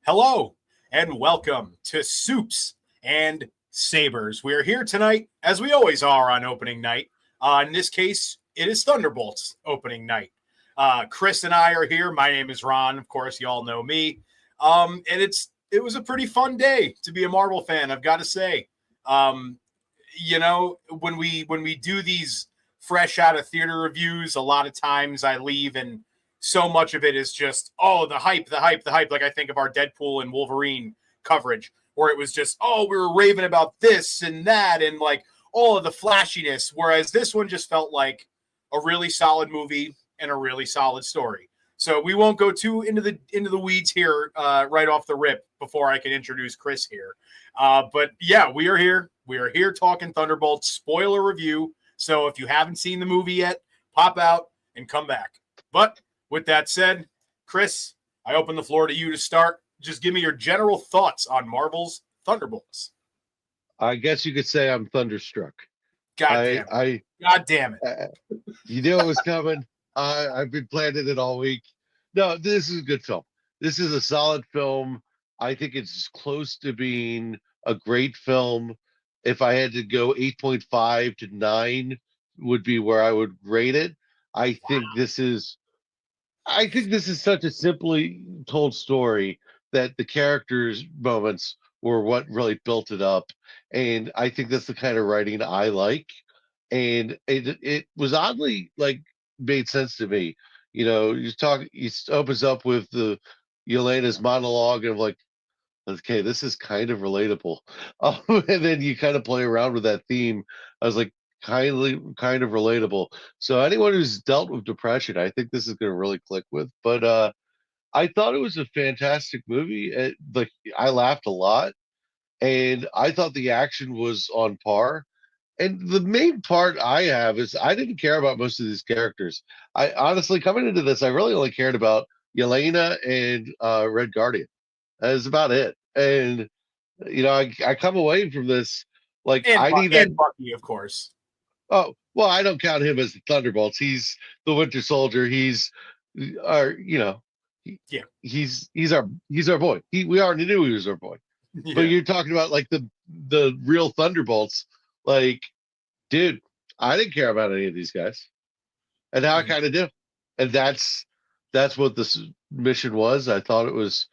Hello and welcome to Soups and Sabers. We are here tonight, as we always are on opening night. In this case, it is Thunderbolts opening night. Chris and I are here. My name is Ron. Of course, you all know me. And it was a pretty fun day to be a Marvel fan, I've got to say. When we do these fresh out of theater reviews, a lot of times I leave and so much of it is just, oh, the hype. Like I think of our Deadpool and Wolverine coverage, where it was just, oh, we were raving about this and that, and like all of the flashiness. Whereas this one just felt like a really solid movie and a really solid story. So we won't go too into the weeds here right off the rip before I can introduce Chris here. But yeah, we are here. We are here talking Thunderbolts spoiler review. So if you haven't seen the movie yet, pop out and come back. But with that said, Chris, I open the floor to you to start. Just give me your general thoughts on Marvel's Thunderbolts. I guess you could say I'm thunderstruck. God damn it. You knew it was coming. I've been planning it all week. No, this is a good film. This is a solid film. I think it's close to being a great film. If I had to go 8.5 to 9 would be where I would rate it. I think this is such a simply told story that the characters' moments were what really built it up. And I think that's the kind of writing I like. And it was oddly like made sense to me. He opens up with the Yelena's monologue and I'm like, okay, this is kind of relatable. And then you kind of play around with that theme. I was like, kind of relatable. So anyone who's dealt with depression, I think this is going to really click with. But I thought it was a fantastic movie. I laughed a lot, and I thought the action was on par. And the main part I have is I didn't care about most of these characters. I honestly, coming into this, I really only cared about Yelena and Red Guardian. That's about it. And I come away from this like And, I need that. and Bucky, of course. Oh, well, I don't count him as the Thunderbolts. He's the Winter Soldier. He's our, Yeah. he's our boy. We already knew he was our boy. Yeah. But you're talking about like the real Thunderbolts. Like, dude, I didn't care about any of these guys, and now I kind of do. And that's what this mission was. I thought it was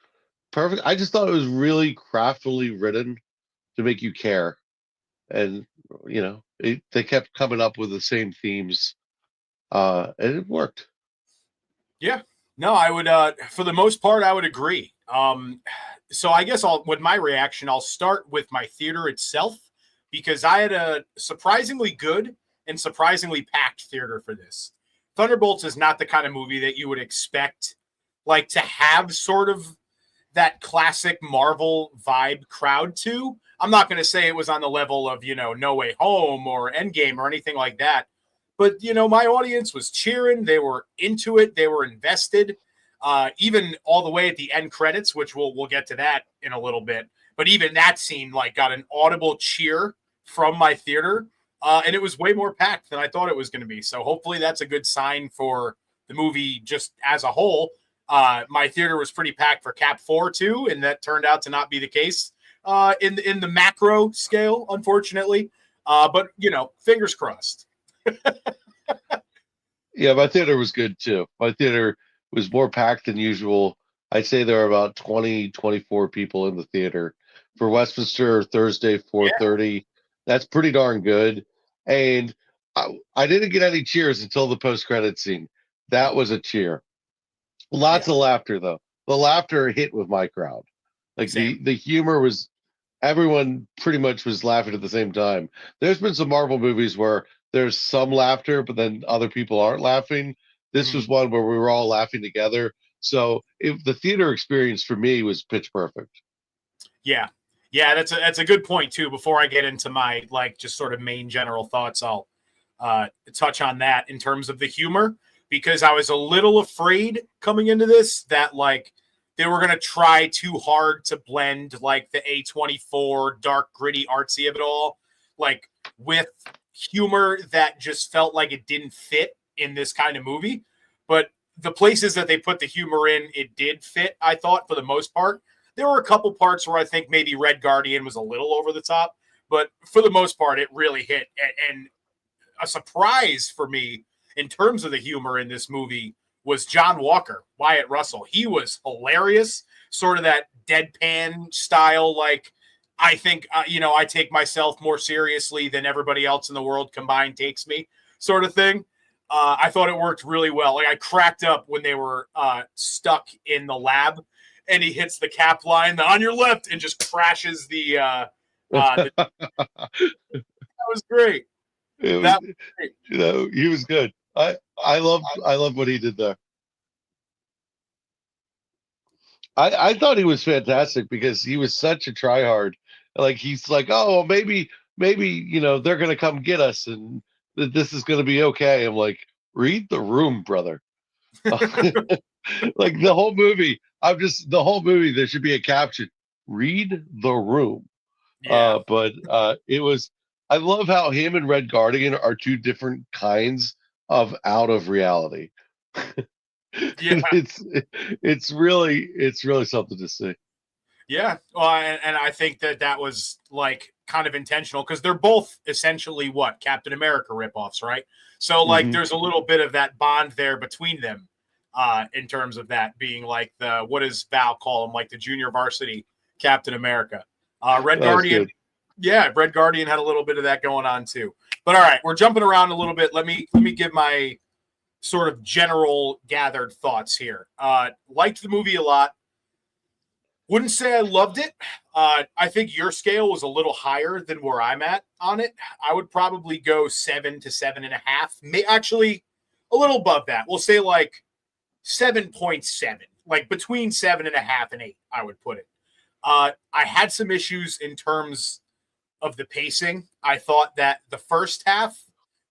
perfect. I just thought it was really craftily written to make you care, and they kept coming up with the same themes, and it worked. Yeah. No, I would for the most part I would agree. So I guess with my reaction, I'll start with my theater itself, because I had a surprisingly good and surprisingly packed theater for this. Thunderbolts is not the kind of movie that you would expect like to have sort of that classic Marvel vibe crowd to. I'm not going to say it was on the level of, No Way Home or Endgame or anything like that. But, my audience was cheering. They were into it. They were invested, even all the way at the end credits, which we'll get to that in a little bit. But even that scene like got an audible cheer from my theater. And it was way more packed than I thought it was going to be. So hopefully that's a good sign for the movie just as a whole. My theater was pretty packed for Cap 4 too, and that turned out to not be the case in the macro scale, unfortunately. But fingers crossed. Yeah, my theater was good too. My theater was more packed than usual. I'd say there were about 20, 24 people in the theater for Westminster Thursday, 4:30. That's pretty darn good. And I didn't get any cheers until the post-credit scene. That was a cheer. Lots of laughter though. The laughter hit with my crowd. Like the humor was, everyone pretty much was laughing at the same time. There's been some Marvel movies where there's some laughter, but then other people aren't laughing. This was one where we were all laughing together. So the theater experience for me was pitch perfect. Yeah. Yeah, that's a good point too. Before I get into my just sort of main general thoughts, I'll touch on that in terms of the humor, because I was a little afraid coming into this that they were going to try too hard to blend the A24 dark, gritty, artsy of it all, with humor that just felt like it didn't fit in this kind of movie. But the places that they put the humor in, it did fit, I thought, for the most part. There were a couple parts where I think maybe Red Guardian was a little over the top, but for the most part, it really hit. And a surprise for me in terms of the humor in this movie was John Walker, Wyatt Russell. He was hilarious, sort of that deadpan style, like I think I take myself more seriously than everybody else in the world combined takes me, sort of thing. I thought it worked really well. Like I cracked up when they were stuck in the lab, and he hits the cap line on your left and just crashes that was great. It was, That was great. he was good. I love what he did there. I thought he was fantastic because he was such a tryhard. Like he's like, oh, maybe they're gonna come get us and this is gonna be okay. I'm like, read the room, brother. Like the whole movie. There should be a caption: read the room. Yeah. But it was. I love how him and Red Guardian are two different kinds of out of reality. Yeah. It's really something to see. Yeah. Well, and I think that was like kind of intentional because they're both essentially what Captain America ripoffs, right? So like Hmm. there's a little bit of that bond there between them in terms of that being like the what does Val call him, like the junior varsity Captain America. Red That was Guardian, good. yeah, Red Guardian had a little bit of that going on too. But all right, we're jumping around a little bit. Let me give my sort of general gathered thoughts here. Liked the movie a lot. Wouldn't say I loved it. I think your scale was a little higher than where I'm at on it. I would probably go 7 to 7.5. Actually, a little above that. We'll say like 7.7, like between 7.5 and 8. I would put it. I had some issues in terms of the pacing. I thought that the first half,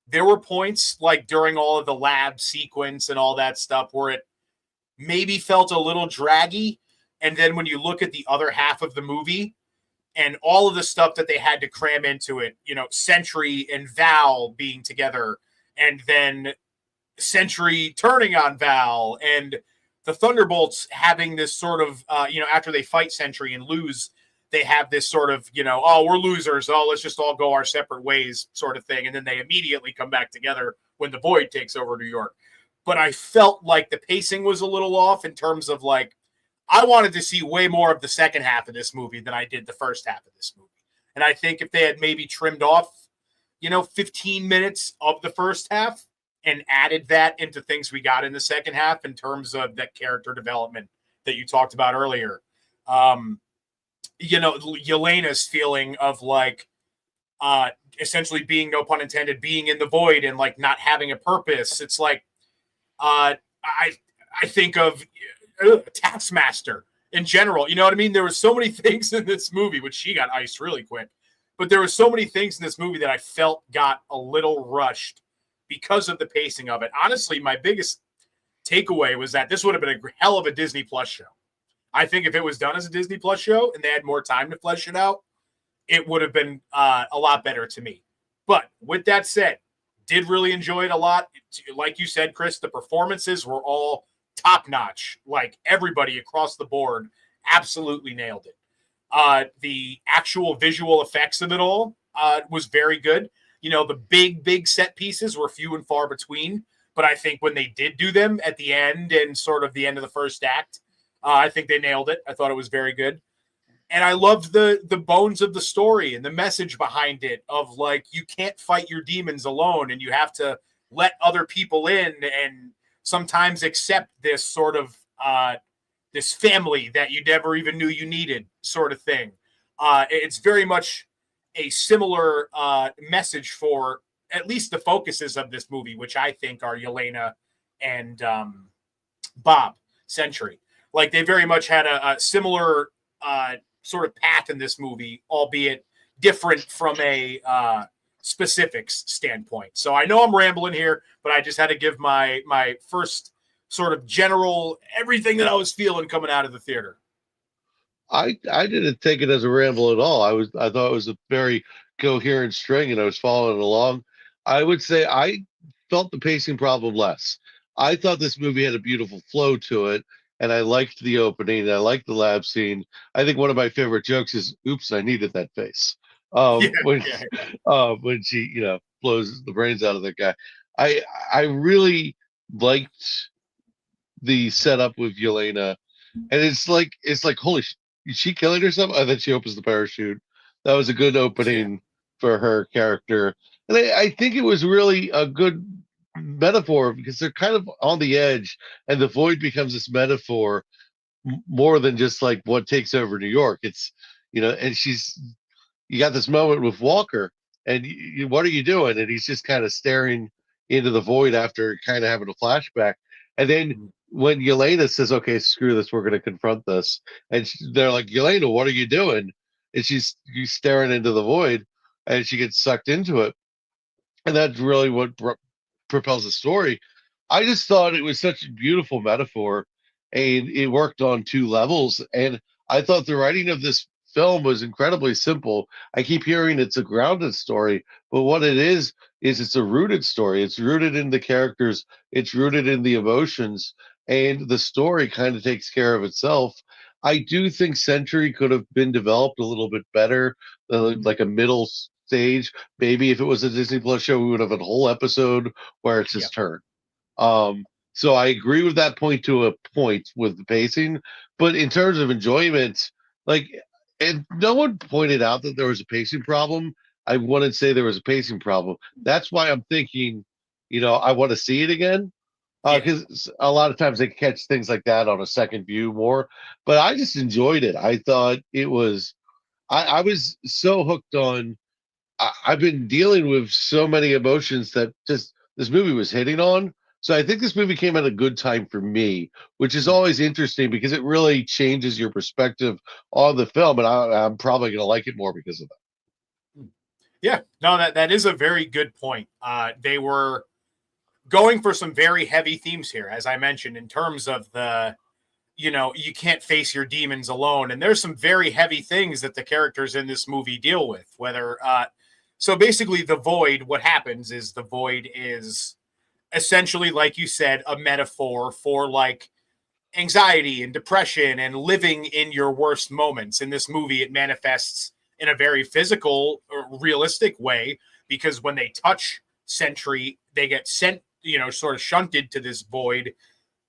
there were points like during all of the lab sequence and all that stuff where it maybe felt a little draggy. And then when you look at the other half of the movie and all of the stuff that they had to cram into it, Sentry and Val being together, and then Sentry turning on Val, and the Thunderbolts having this sort of, after they fight Sentry and lose, they have this sort of, oh, we're losers. Oh, let's just all go our separate ways sort of thing. And then they immediately come back together when the Void takes over New York. But I felt like the pacing was a little off in terms of like, I wanted to see way more of the second half of this movie than I did the first half of this movie. And I think if they had maybe trimmed off, 15 minutes of the first half and added that into things we got in the second half in terms of that character development that you talked about earlier. Yelena's feeling of like essentially being, no pun intended, being in the void and like not having a purpose. It's like I think of Taskmaster in general. You know what I mean? There were so many things in this movie, which she got iced really quick. But there were so many things in this movie that I felt got a little rushed because of the pacing of it. Honestly, my biggest takeaway was that this would have been a hell of a Disney Plus show. I think if it was done as a Disney Plus show and they had more time to flesh it out, it would have been a lot better to me. But with that said, did really enjoy it a lot. Like you said, Chris, the performances were all top notch. Like everybody across the board absolutely nailed it. The actual visual effects of it all was very good. The big set pieces were few and far between, but I think when they did do them at the end and sort of the end of the first act, I think they nailed it. I thought it was very good. And I loved the bones of the story and the message behind it of like, you can't fight your demons alone and you have to let other people in and sometimes accept this sort of this family that you never even knew you needed sort of thing. It's very much a similar message for at least the focuses of this movie, which I think are Yelena and Bob Sentry. Like they very much had a similar sort of path in this movie, albeit different from a specifics standpoint. So I know I'm rambling here, but I just had to give my first sort of general everything that I was feeling coming out of the theater. I didn't take it as a ramble at all. I thought it was a very coherent string, and I was following along. I would say I felt the pacing problem less. I thought this movie had a beautiful flow to it, and I liked the opening, and I liked the lab scene. I think one of my favorite jokes is, "Oops, I needed that face." Yeah, When yeah, when she, blows the brains out of the guy. I I really liked the setup with Yelena, and it's like holy, is she killing herself? And then she opens the parachute. That was a good yeah. opening for her character, and I think it was really a good metaphor because they're kind of on the edge, and the void becomes this metaphor more than just like what takes over New York. It's and you got this moment with Walker, and what are you doing? And he's just kind of staring into the void after kind of having a flashback. And then Mhm. when Yelena says, "Okay, screw this, we're going to confront this," and they're like, "Yelena, what are you doing?" And she's staring into the void, and she gets sucked into it, and that's really what propels the story. I just thought it was such a beautiful metaphor, and it worked on two levels. And I thought the writing of this film was incredibly simple. I keep hearing it's a grounded story, but what it is it's a rooted story. It's rooted in the characters. It's rooted in the emotions, and the story kind of takes care of itself. I do think Century could have been developed a little bit better, like a middle stage. Maybe if it was a Disney Plus show, we would have a whole episode where it's Yeah. his turn. So I agree with that point to a point with the pacing, but in terms of enjoyment, like, and no one pointed out that there was a pacing problem. I wouldn't say there was a pacing problem. That's why I'm thinking, I want to see it again. Yeah. Because a lot of times they catch things like that on a second view more, but I just enjoyed it. I thought it was, I was so hooked on. I've been dealing with so many emotions that just this movie was hitting on. So I think this movie came at a good time for me, which is Mhm. always interesting because it really changes your perspective on the film, and I'm probably going to like it more because of that. Yeah. No, that is a very good point. They were going for some very heavy themes here, as I mentioned, in terms of you can't face your demons alone. And there's some very heavy things that the characters in this movie deal with. So basically, the void, what happens is the void is essentially, like you said, a metaphor for like anxiety and depression and living in your worst moments. In this movie, it manifests in a very physical or realistic way because when they touch Sentry, they get sent, sort of shunted to this void.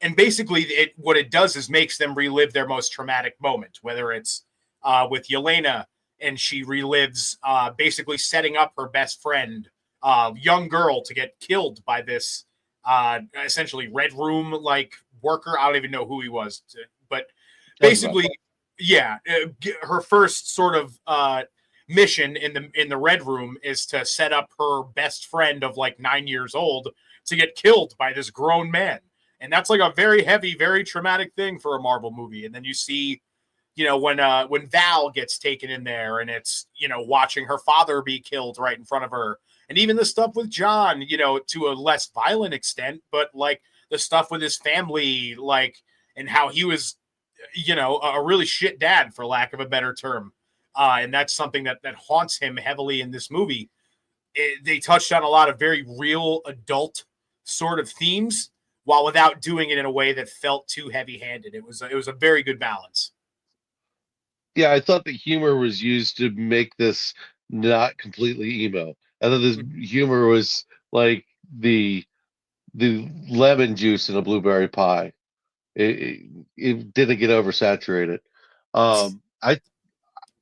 And basically, what it does is makes them relive their most traumatic moment, whether it's with Yelena and she relives basically setting up her best friend, young girl, to get killed by this essentially red room like worker. I don't even know who he was, but Sounds about basically, yeah, her first sort of mission in the red room is to set up her best friend of like 9 years old to get killed by this grown man, and that's like a very heavy, very traumatic thing for a Marvel movie. And then you see, when Val gets taken in there, and it's watching her father be killed right in front of her, and even the stuff with John, to a less violent extent, but like the stuff with his family, like, and how he was, a really shit dad, for lack of a better term. And that's something that haunts him heavily in this movie. They touched on a lot of very real adult sort of themes while without doing it in a way that felt too heavy-handed. It was a very good balance. Yeah, I thought the humor was used to make this not completely emo. I thought this humor was like the lemon juice in a blueberry pie. It didn't get oversaturated. I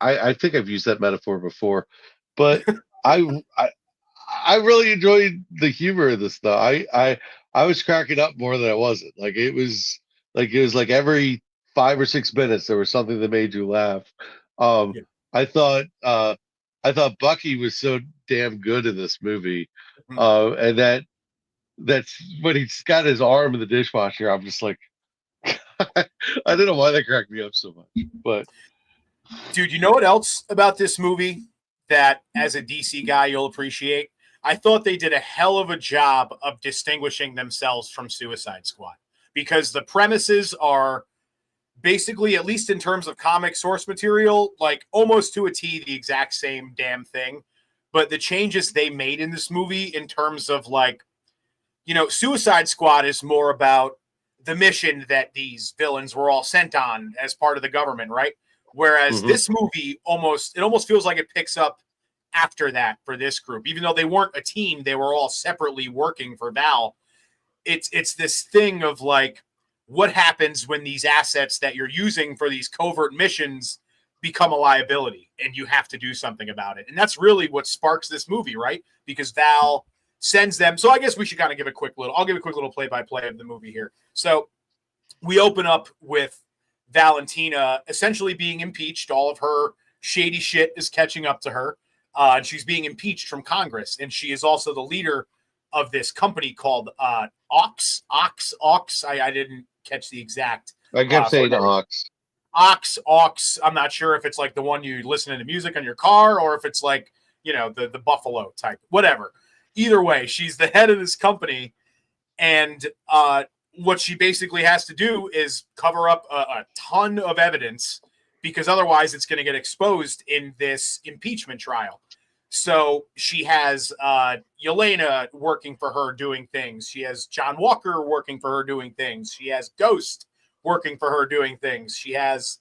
I think I've used that metaphor before, but I I, I really enjoyed the humor of this though. I was cracking up more than I wasn't. It was like every 5 or 6 minutes there was something that made you laugh. Um, Yeah. I thought I thought Bucky was so damn good in this movie, Mhm. and that's when he's got his arm in the dishwasher. I'm just like, I don't know why that cracked me up so much, but Dude, you know what else about this movie that, as a DC guy, you'll appreciate? I thought they did a hell of a job of distinguishing themselves from Suicide Squad, because the premises are basically, at least in terms of comic source material, like almost to a T, the exact same damn thing. But the changes they made in this movie, in terms of like, Suicide Squad is more about the mission that these villains were all sent on as part of the government, right? Whereas Mhm. this movie almost feels like it picks up after that for this group, even though they weren't a team, they were all separately working for Val. It's this thing of like, what happens when these assets that you're using for these covert missions become a liability and you have to do something about it. And that's really what sparks this movie, right? Because Val sends them. So I guess we should kind of give a quick little, I'll give a quick little play by play of the movie here. So we open up with Valentina essentially being impeached. All of her shady shit is catching up to her. And she's being impeached from Congress. And she is also the leader of this company called Ox. I didn't catch the exact. I kept saying For Ox. Ox. I'm not sure if it's like the one you listen to music on your car or if it's like, the Buffalo type, whatever. Either way, she's the head of this company. And what she basically has to do is cover up a ton of evidence because otherwise it's going to get exposed in this impeachment trial. So she has Yelena working for her doing things. She has John Walker working for her doing things. She has Ghost working for her doing things. She has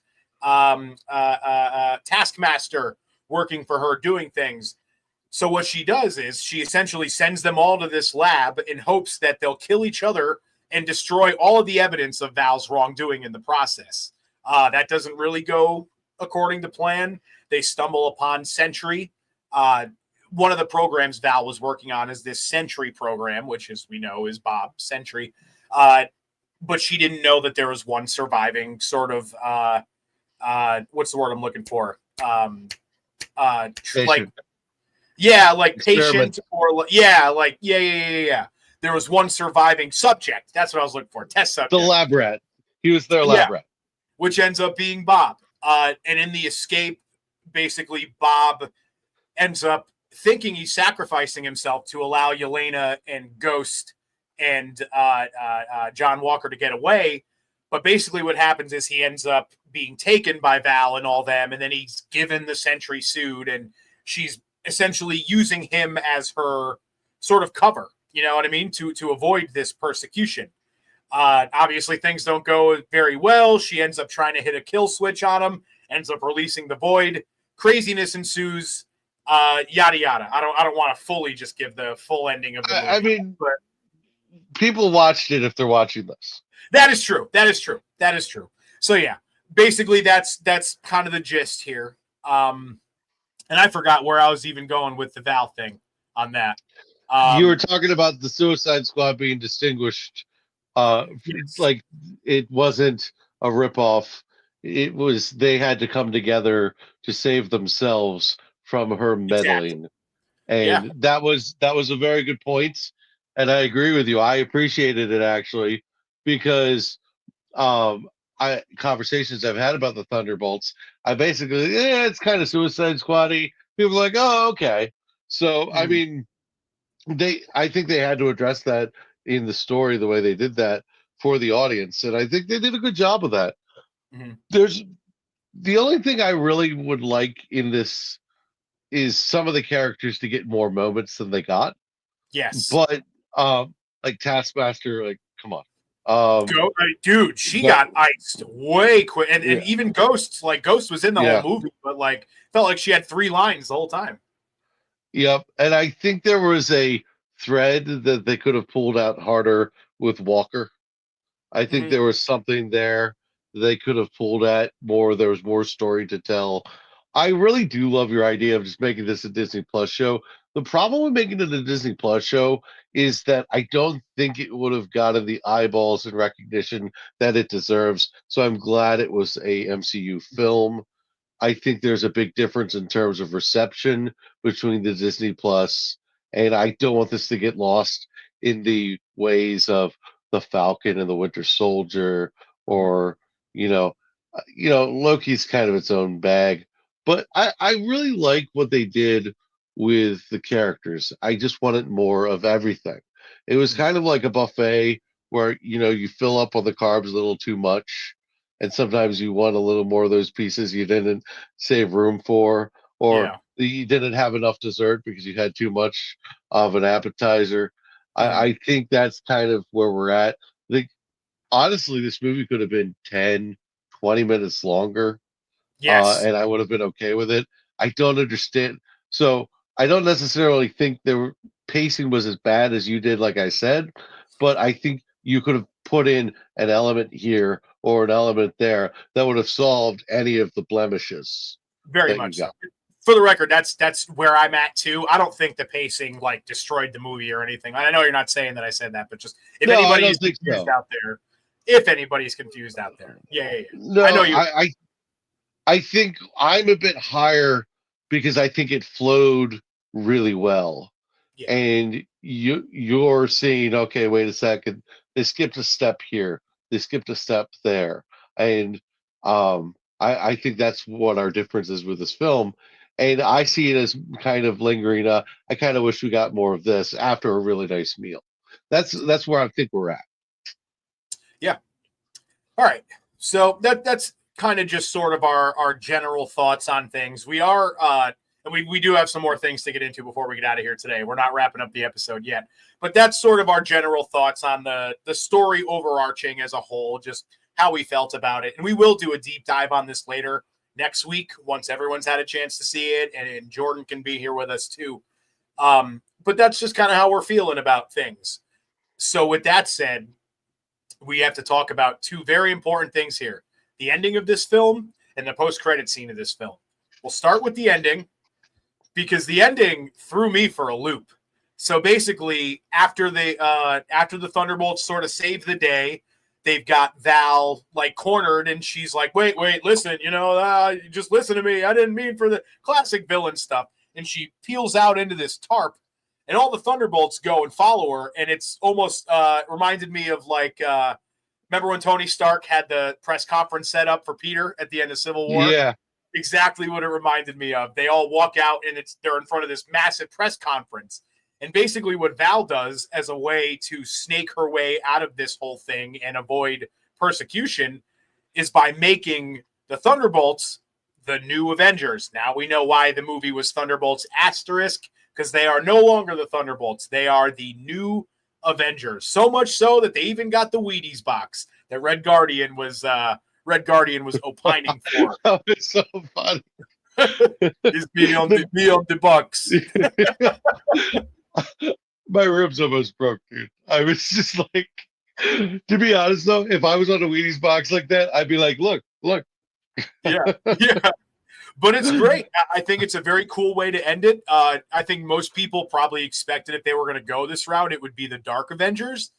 Taskmaster working for her doing things. So what she does is she essentially sends them all to this lab in hopes that they'll kill each other and destroy all of the evidence of Val's wrongdoing in the process. That doesn't really go according to plan. They stumble upon Sentry. One of the programs Val was working on is this Sentry program, which, as we know, is Bob Sentry. But she didn't know that there was one surviving sort of what's the word I'm looking for? Like, yeah, like Experiment. patient or yeah. There was one surviving subject. That's what I was looking for. Test The subject. lab rat. He was their Yeah, lab rat. which ends up being Bob. And in the escape, basically, Bob ends up thinking he's sacrificing himself to allow Yelena and Ghost and John Walker to get away. But basically, what happens is he ends up being taken by Val and all them, and then he's given the Sentry suit, and she's essentially using him as her sort of cover. You know what I mean? To avoid this persecution. Obviously, things don't go very well. She ends up trying to hit a kill switch on him, ends up releasing the void. Craziness ensues. Yada yada. I don't want to fully just give the full ending of the movie. I mean, but people watched it if they're watching this. that is true. That is true. That is true. So yeah, basically that's kind of the gist here. And I forgot where I was even going with the Val thing on that. You were talking about the Suicide Squad being distinguished. Yes. Like it wasn't a ripoff. It was they had to come together to save themselves from her Exactly. meddling, Yeah. and that was a very good point. And I agree with you. I appreciated it actually because um, I conversations I've had about the Thunderbolts, I basically it's kind of Suicide Squad-y. People are like, oh, okay. So I Mhm. mean, I think they had to address that in the story the way they did that for the audience, and I think they did a good job of that. Mhm. There's the only thing I really would like in this is some of the characters to get more moments than they got, Yes. but like Taskmaster, like come on, Dude, she go, got iced way quick, and yeah, even Ghosts, like Ghost was in the whole yeah. movie, but like felt like she had 3 lines the whole time. Yep. And I think there was a thread that they could have pulled out harder with Walker. I think Mhm. there was something there they could have pulled at more. There was more story to tell. I really do love your idea of just making this a Disney Plus show. The problem with making it a Disney Plus show is that I don't think it would have gotten the eyeballs and recognition that it deserves. So I'm glad it was a MCU film. I think there's a big difference in terms of reception between the Disney Plus, and I don't want this to get lost in the ways of the Falcon and the Winter Soldier, Mhm. or you know, Loki's kind of its own bag. But I really like what they did with the characters. I just wanted more of everything. It was Mhm. kind of like a buffet where you fill up on the carbs a little too much and sometimes you want a little more of those pieces you didn't save room for, or Yeah. you didn't have enough dessert because you had too much of an appetizer. I, Mhm. I think that's kind of where we're at. honestly, this movie could have been 10, 20 minutes longer, Yes, and I would have been okay with it. I don't understand. So I don't necessarily think the pacing was as bad as you did, like I said, but I think you could have put in an element here or an element there that would have solved any of the blemishes very that you much so. got. For the record, that's where I'm at too. I don't think the pacing like destroyed the movie or anything. I know you're not saying that I said that, but just if No, I anybody don't is think confused so. out there, if anybody's confused out there, yeah. I know No, you. I think I'm a bit higher because I think it flowed really well. Yeah, And you're seeing, okay, wait a second, they skipped a step here, they skipped a step there. And I think that's what our difference is with this film. And I see it as kind of lingering. I kind of wish we got more of this after a really nice meal. That's where I think we're at. yeah. All right. So that's kind of just sort of our general thoughts on things. We are and we do have some more things to get into before we get out of here today. We're not wrapping up the episode yet. But that's sort of our general thoughts on the story overarching as a whole, just how we felt about it. And we will do a deep dive on this later next week once everyone's had a chance to see it and Jordan can be here with us too. But that's just kind of how we're feeling about things. So with that said, we have to talk about two very important things here: the ending of this film and the post-credit scene of this film. We'll start with the ending because the ending threw me for a loop. So basically, after the Thunderbolts sort of save the day, they've got Val like cornered, and she's like, "Wait, listen, just listen to me. I didn't mean for the classic villain stuff." And she peels out into this tarp, and all the Thunderbolts go and follow her, and it's almost reminded me of like remember when Tony Stark had the press conference set up for Peter at the end of Civil War? Yeah. Exactly what it reminded me of. They all walk out and they're in front of this massive press conference. And basically what Val does as a way to snake her way out of this whole thing and avoid persecution is by making the Thunderbolts the new Avengers. Now we know why the movie was Thunderbolts asterisk, because they are no longer the Thunderbolts. They are the new Avengers. So much so that they even got the Wheaties box that Red Guardian was opining for. That was so funny. Is me on the box. My ribs almost broke, dude. I was just like, to be honest though, if I was on a Wheaties box like that, I'd be like, look. Yeah, yeah. But it's great. I think it's a very cool way to end it. I think most people probably expected if they were going to go this route, it would be the Dark Avengers.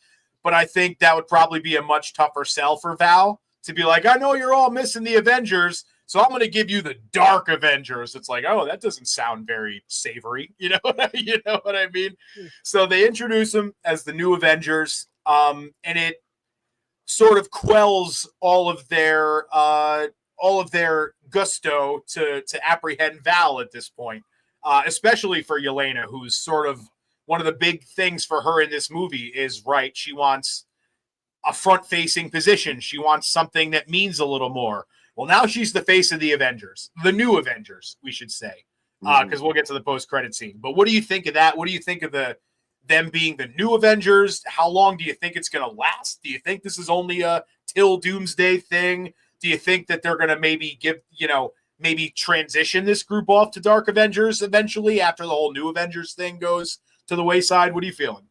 But I think that would probably be a much tougher sell for Val to be like, I know you're all missing the Avengers, so I'm going to give you the Dark Avengers. It's like, oh, that doesn't sound very savory. You know what I mean? So they introduce them as the new Avengers, and it sort of quells all of their gusto to apprehend Val at this point, especially for Yelena, who's sort of one of the big things for her in this movie is right. She wants a front-facing position. She wants something that means a little more. Well, now she's the face of the Avengers, the new Avengers, we should say, because we'll get to the post-credit scene. But what do you think of that? What do you think of them being the new Avengers? How long do you think it's going to last? Do you think this is only a till Doomsday thing? Do you think that they're going to maybe maybe transition this group off to Dark Avengers eventually after the whole new Avengers thing goes to the wayside? What are you feeling?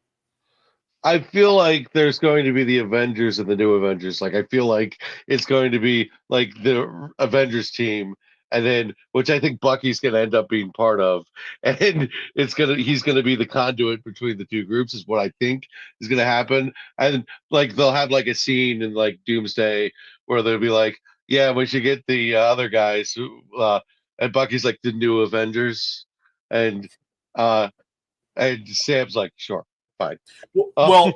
I feel like there's going to be the Avengers and the new Avengers. Like I feel like it's going to be like the Avengers team, and then which I think Bucky's going to end up being part of, and he's gonna be the conduit between the two groups is what I think is going to happen. And like they'll have like a scene in like Doomsday where they'll be like, yeah, we should get the other guys, and Bucky's like the new Avengers, and uh, and Sam's like, sure, fine. Uh,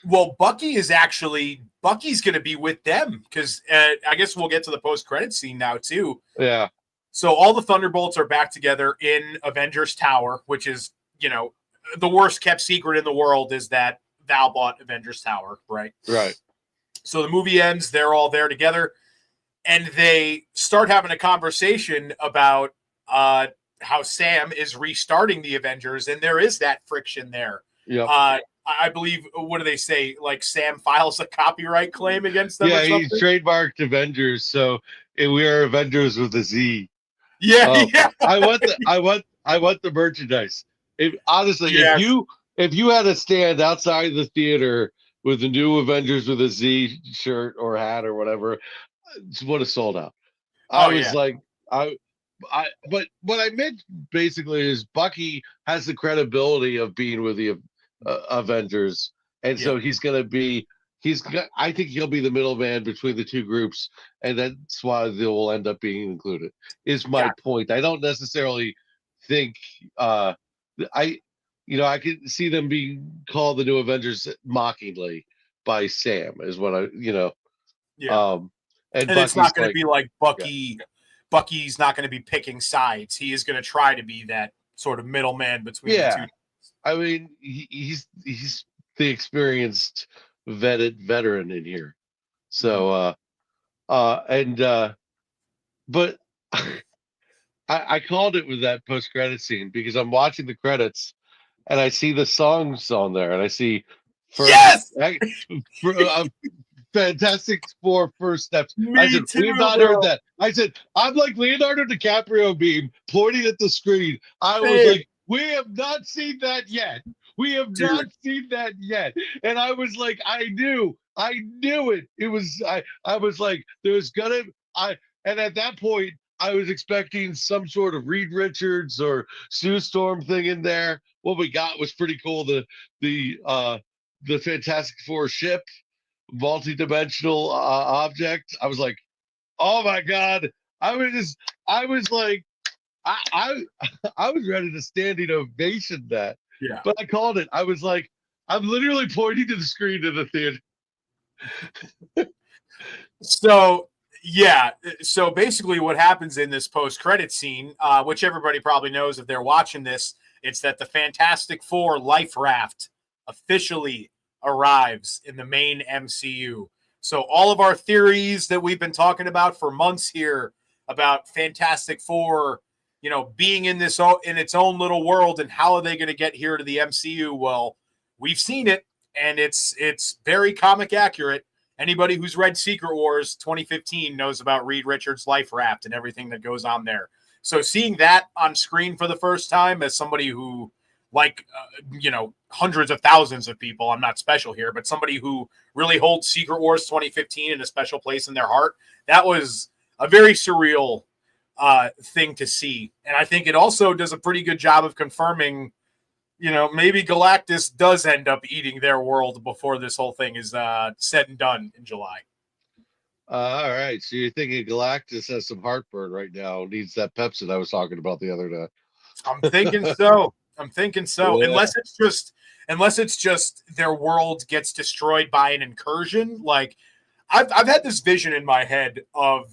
Well, Bucky's going to be with them because I guess we'll get to the post credit scene now too. yeah, So all the Thunderbolts are back together in Avengers Tower, which is the worst kept secret in the world is that Val bought Avengers Tower, right? right. So the movie ends, they're all there together, and they start having a conversation about how Sam is restarting the Avengers, and there is that friction there. Yep. I believe, what do they say? Like Sam files a copyright claim against them or Yeah, he something. trademarked Avengers, so we are Avengers with a Z. Yeah, yeah, I want the merchandise. If honestly, yes, if you had a stand outside the theater with the new Avengers with a Z shirt or hat or whatever, it would have sold out. I oh was yeah, like, I, but what I meant basically is Bucky has the credibility of being with the Avengers, and yeah, so I think he'll be the middleman between the two groups, and that's why they will end up being included. Is my got point. I don't necessarily think I, I could see them being called the new Avengers mockingly by Sam, is what yeah. um, and And it's Bucky's not going to like, be like yeah. Bucky. Bucky's not going to be picking sides. He is going to try to be that sort of middleman between the two. Yeah, I mean, he's the experienced vetted veteran in here. Mhm. So and but I called it with that post credit scene because I'm watching the credits and I see the songs on there and I see first Yes, for, Fantastic Four first steps. I me said, too, we have not heard bro. that. I said, I'm like Leonardo DiCaprio beam pointing at the screen. I was Same, like, we have not seen that yet. We have not dude. seen that yet. And I was like, I knew it. I was like, there's gonna, and at that point, I was expecting some sort of Reed Richards or Sue Storm thing in there. What we got was pretty cool. The Fantastic Four ship multi-dimensional object. I was like, oh my god! I was like, I was ready to standing ovation that, Yeah. but I called it. I was like, I'm literally pointing to the screen of the theater. So yeah, so basically, what happens in this post-credit scene, which everybody probably knows if they're watching this, it's that the Fantastic Four life raft officially arrives in the main MCU. So all of our theories that we've been talking about for months here about Fantastic Four, being in its own little world and how are they going to get here to the MCU? Well, we've seen it, and it's very comic accurate. Anybody who's read Secret Wars 2015 knows about Reed Richards' life raft and everything that goes on there. So seeing that on screen for the first time as somebody who, like, hundreds of thousands of people, I'm not special here, but somebody who really holds Secret Wars 2015 in a special place in their heart, that was a very surreal thing to see. And I think it also does a pretty good job of confirming, maybe Galactus does end up eating their world before this whole thing is said and done in July. All right, so you're thinking Galactus has some heartburn right now, needs that Pepsi I was talking about the other I'm thinking so. I'm thinking so. day. Unless it's just their world gets destroyed by an incursion. Like I've had this vision in my head of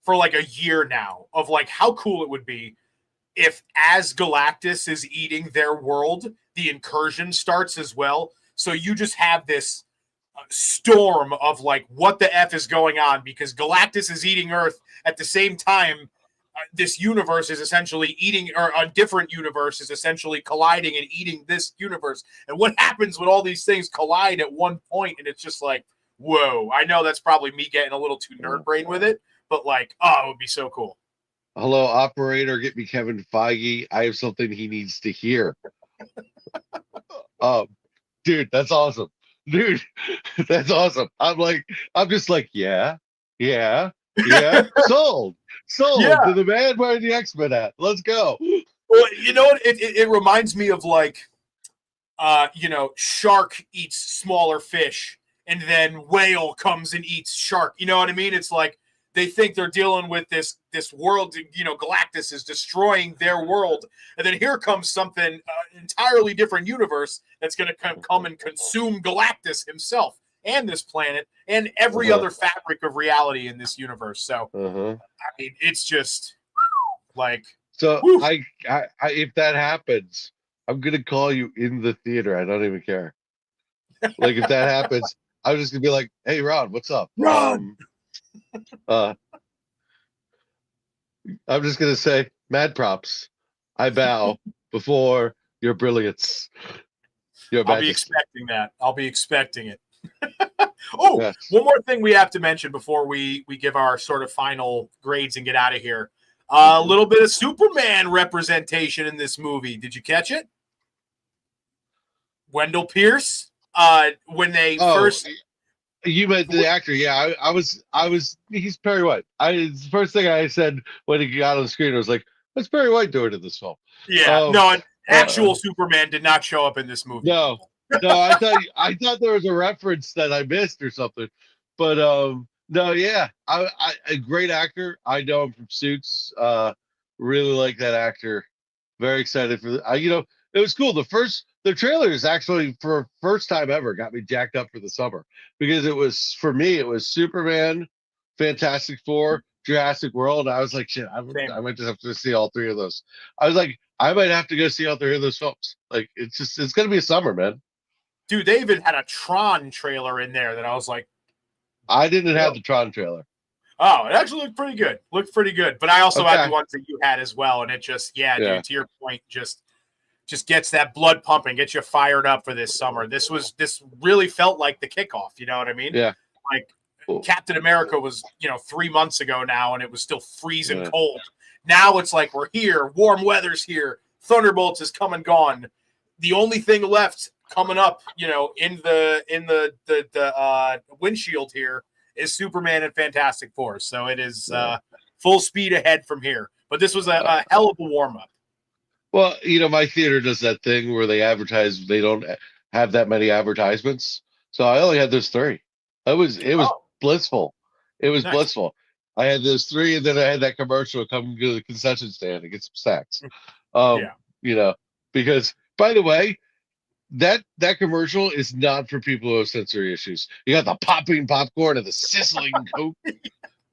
for like a year now of like how cool it would be if as Galactus is eating their world, the incursion starts as well. So you just have this storm of like what the F is going on because Galactus is eating Earth at the same time. This universe is essentially eating, or a different universe is essentially colliding and eating this universe. And what happens when all these things collide at one point? And it's just like, whoa! I know that's probably me getting a little too nerd Oh brain with God. it, but like, oh, it would be so cool. Hello, operator, get me Kevin Feige. I have something he needs to hear. Um, dude, that's awesome. Dude, that's awesome. I'm just like, yeah, yeah, yeah. Sold. Sold to Yeah. the man wearing the X-Men hat. Let's go. Well, you know what? It reminds me of like, shark eats smaller fish, and then whale comes and eats shark. You know what I mean? It's like they think they're dealing with this world. Galactus is destroying their world, and then here comes something entirely different universe that's going to come and consume Galactus himself and this planet and every Uh-huh. other fabric of reality in this universe. So Uh-huh. I mean, it's just like, So whew, if that happens, I'm gonna call you in the theater. I don't even care. Like if that happens, I'm just gonna be like, "Hey, Ron, what's up?" run. Uh, I'm just gonna say, "Mad props. I bow before your brilliance." Your I'll be Majesty. expecting that. I'll be expecting it. Oh, Yes. one more thing we have to mention before we give our sort of final grades and get out of here. A little bit of Superman representation in this movie. Did you catch it? Wendell Pierce. When they first. You meant the actor, yeah. I was. He's Perry White. The first thing I said when he got on the screen, I was like, "What's Perry White doing in this film?" Yeah, no, an actual Superman did not show up in this movie. No, no. I thought there was a reference that I missed or something, but no, yeah. A great actor. I know him from Suits. Really like that actor. Very excited for the. It was cool. The trailer is actually for first time ever got me jacked up for the summer because it was for me. It was Superman, Fantastic Four, Jurassic World. I was like, shit. I might just have to see all three of those. I was like, I might have to go see all three of those films. Like, it's gonna be a summer, man. Dude, they even had a Tron trailer in there that I was like, I didn't have the Tron trailer. oh, it actually looked pretty good. Looked pretty good. But I also Okay. had the ones that you had as well, and it just, Yeah. dude, to your point, just gets that blood pumping, gets you fired up for this summer. This really felt like the kickoff. You know what I mean? Yeah. Like Captain America was, 3 months ago now, and it was still freezing cold. Now it's like we're here, warm weather's here, Thunderbolts is come and gone. The only thing left coming up, in the windshield here is Superman and Fantastic Four. So it is full speed ahead from here. But this was a hell of a warm up. Well, my theater does that thing where they advertise. They don't have that many advertisements, so I only had those three. It was blissful. It was blissful. I had those three, and then I had that commercial come to the concession stand and get some snacks. Because by the way, that commercial is not for people who have sensory issues. You got the popping popcorn and the sizzling Coke.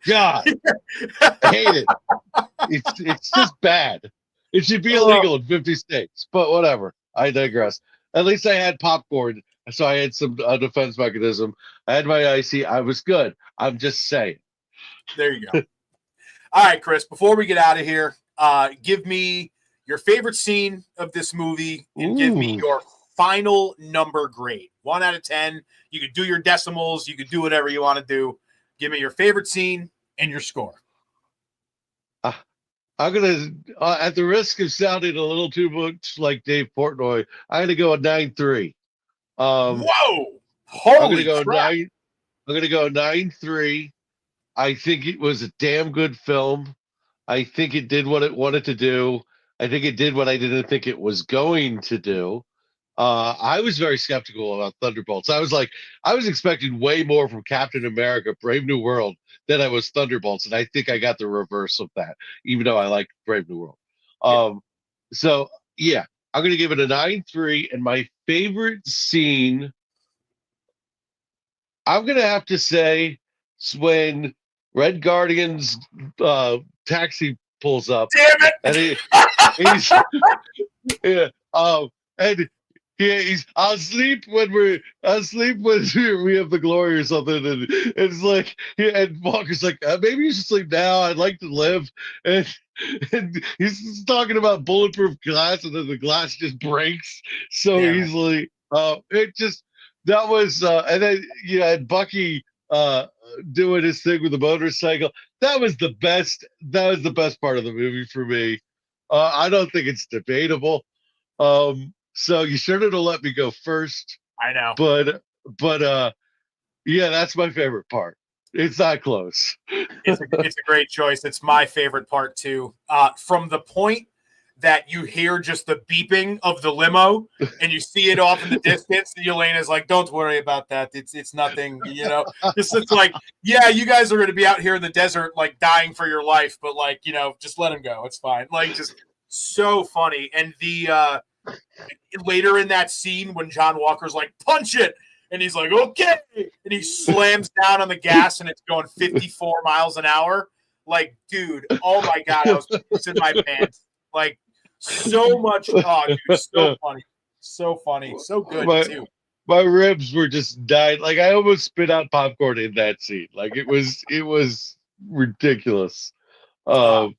God, I hate it. It's just bad. It should be illegal in 50 states, but whatever. I digress. At least I had popcorn, so I had some defense mechanism. I had my icy. I was good. I'm just saying. There you go. All right, Chris, before we get out of here, give me your favorite scene of this movie and give me your final number grade. 1 out of 10. You could do your decimals. You could do whatever you want to do. Give me your favorite scene and your score. I'm going to, at the risk of sounding a little too much like Dave Portnoy, I'm going to go a 9-3. Whoa! Holy crap. I'm going to go 9-3. I think it was a damn good film. I think it did what it wanted to do. I think it did what I didn't think it was going to do. I was very skeptical about Thunderbolts. I was expecting way more from Captain America, Brave New World than I was Thunderbolts. And I think I got the reverse of that, even though I like Brave New World. So yeah, I'm going to give it a 9-3. And my favorite scene, I'm going to have to say, is when Red Guardian's taxi pulls up. Damn it! And and he's I'll sleep when we have the glory or something, and it's like and Walker's like maybe you should sleep now. I'd like to live, and he's talking about bulletproof glass, and then the glass just breaks so easily. It just that was and then and Bucky doing his thing with the motorcycle. That was the best part of the movie for me. I don't think it's debatable. So you shouldn't have let me go first. I know. But yeah, that's my favorite part. It's not close. It's a great choice. It's my favorite part too. From the point that you hear just the beeping of the limo and you see it off in the distance, and Elena's like, "Don't worry about that. It's nothing." It's like, yeah, you guys are going to be out here in the desert, like dying for your life, but like, just let him go. It's fine. Like, just so funny. And the later in that scene when John Walker's like, "Punch it," and he's like, "Okay," and he slams down on the gas and it's going 54 miles an hour. Like, dude, oh my God, I was pissing my pants. Like, so much. Oh, dude, so funny. So funny. So good, too. My ribs were just dying. Like, I almost spit out popcorn in that scene. Like, it was ridiculous. But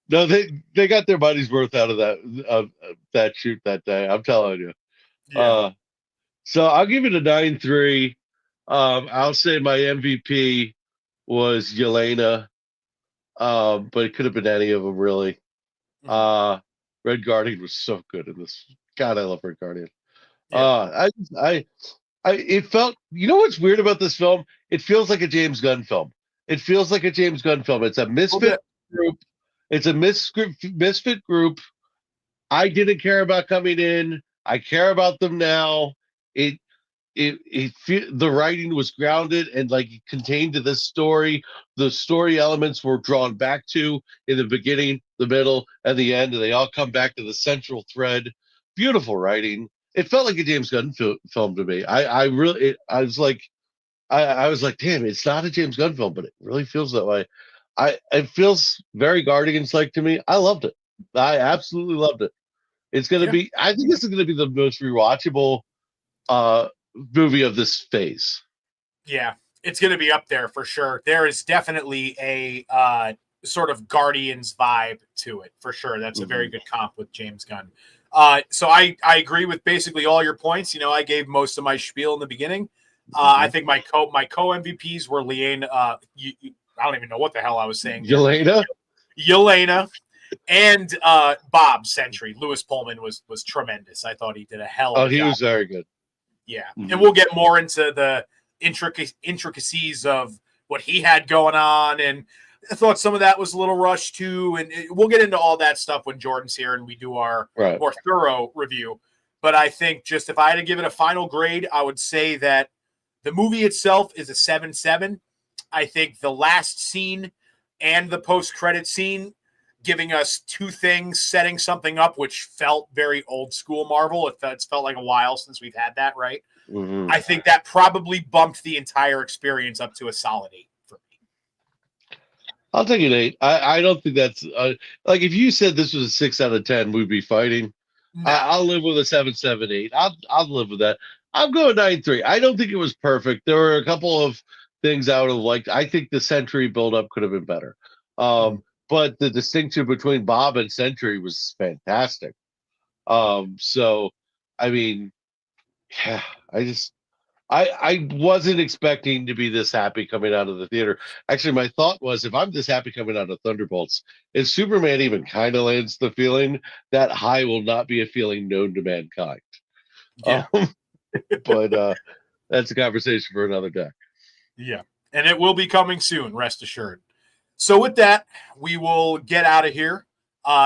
No, they got their money's worth out of that shoot that day. I'm telling you. Yeah. So I'll give it a 9-3. I'll say my MVP was Yelena, but it could have been any of them really. Mhm. Uh, Red Guardian was so good in this. God, I love Red Guardian. Yeah. It felt. You know what's weird about this film? It feels like a James Gunn film. It feels like a James Gunn film. It's a A little misfit bit. group. It's a misfit group. I didn't care about coming in. I care about them now. It the writing was grounded and like contained to this story. The story elements were drawn back to in the beginning, the middle, and the end, and they all come back to the central thread. Beautiful writing. It felt like a James Gunn film to me. I was like, damn, it's not a James Gunn film, but it really feels that way. It feels very Guardians like to me. I loved it. I absolutely loved it. It's gonna Yeah. be. I think this is gonna be the most rewatchable movie of this phase. Yeah. It's going to be up there for sure. There is definitely a sort of Guardians vibe to it for sure. That's a very Mhm. good comp with James Gunn. So I agree with basically all your points. You know, I gave most of my spiel in the beginning. I Mhm. think my co MVPs were Leanne. I don't even know what the hell I was saying there. Yelena. Yelena and Bob Sentry. Lewis Pullman was tremendous. I thought he did a hell of Oh, a he job. was very good. Yeah, and Mhm. we'll get more into the intricacies of what he had going on, and I thought some of that was a little rushed too. And we'll get into all that stuff when Jordan's here and we do our Right. more thorough review. But I think just if I had to give it a final grade, I would say that the movie itself is a 7-7. I think the last scene and the post-credit scene giving us two things, setting something up, which felt very old school Marvel. It's felt like a while since we've had that, right? Mhm. I think that probably bumped the entire experience up to a solid 8 for me. I'll take an 8. I don't think that's like if you said this was a 6 out of 10, we'd be fighting. No. I'll live with a 7.78. I'll live with that. I'm going 9-3. I don't think it was perfect. There were a couple of things I would have liked. I think the Century buildup could have been better. Mm. But the distinction between Bob and Century was fantastic. So I mean, yeah, I wasn't expecting to be this happy coming out of the theater. Actually, my thought was if I'm this happy coming out of Thunderbolts, if Superman even kind of lands the feeling, that high will not be a feeling known to mankind. Um, Yeah. but that's a conversation for another day. Yeah. And it will be coming soon, rest assured. So with that, we will get out of here.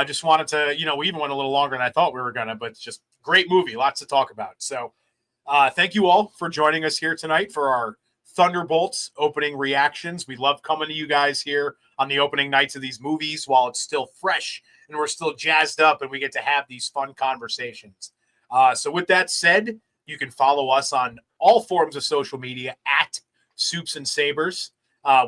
Just wanted to, we even went a little longer than I thought we were gonna, but it's just great movie, lots to talk about. So thank you all for joining us here tonight for our Thunderbolts opening reactions. We love coming to you guys here on the opening nights of these movies while it's still fresh and we're still jazzed up and we get to have these fun conversations. So with that said, you can follow us on all forms of social media at Soups and Sabers.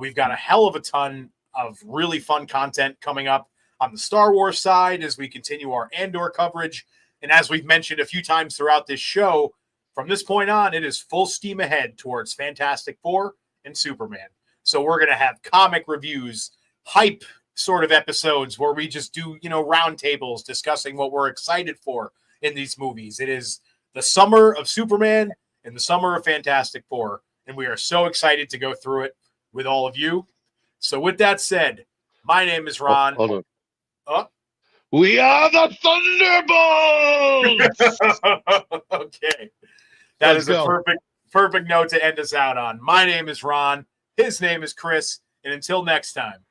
We've got a hell of a ton of really fun content coming up on the Star Wars side as we continue our Andor coverage. And as we've mentioned a few times throughout this show, from this point on, it is full steam ahead towards Fantastic Four and Superman. So we're going to have comic reviews, hype sort of episodes where we just do, roundtables discussing what we're excited for in these movies. It is the summer of Superman and the summer of Fantastic Four. And we are so excited to go through it with all of you. So with that said, my name is Oh, Ron. hold on. Oh. We are the Thunderbolts. Okay. That Let's is a go. perfect note to end us out on. My name is Ron. His name is Chris. And until next time,